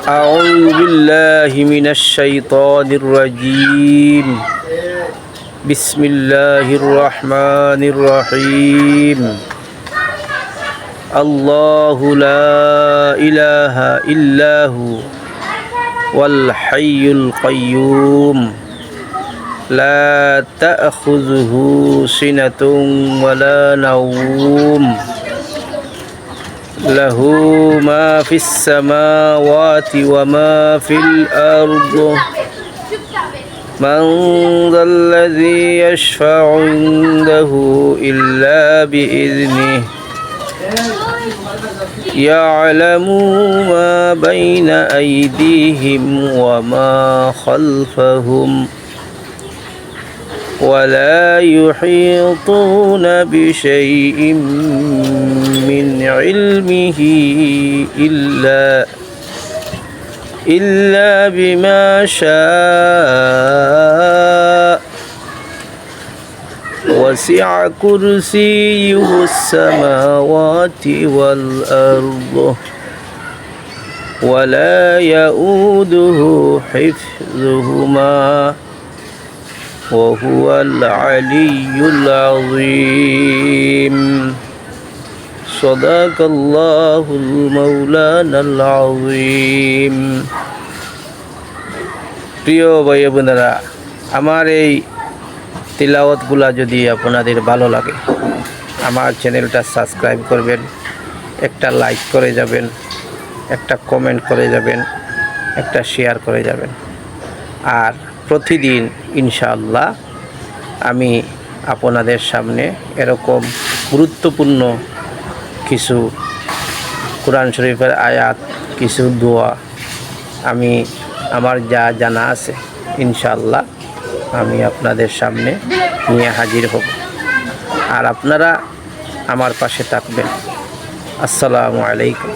أعوذ بالله من الشيطان الرجيم. بسم الله الرحمن الرحيم. الله لا إله إلا هو والحي القيوم لا تأخذه سنة ولا نوم له ما في السماوات وما في الأرض من ذا الذي يشفع عنده إلا بإذنه يعلم ما بين أيديهم وما خلفهم ولا يحيطون بشيء من علمه إلا بما شاء وسع كرسيه السماوات والأرض ولا يؤوده حفظهما وهو العلي العظيم. صدق الله المولانا العظيم. প্রিয় ভাই বোনেরা, আমার এই তিলাওয়াতগুলা যদি আপনাদের ভালো লাগে, আমার চ্যানেলটা সাবস্ক্রাইব করবেন, একটা লাইক করে যাবেন, একটা কমেন্ট করে যাবেন, একটা শেয়ার করে যাবেন। আর প্রতিদিন ইনশাআল্লাহ আমি আপনাদের সামনে এরকম গুরুত্বপূর্ণ কিছু কোরআন শরীফের আয়াত, কিছু দোয়া আমি আমার যা জানা আছে ইনশাআল্লাহ আমি আপনাদের সামনে নিয়ে হাজির হব। আর আপনারা আমার পাশে থাকবেন। আসসালামু আলাইকুম।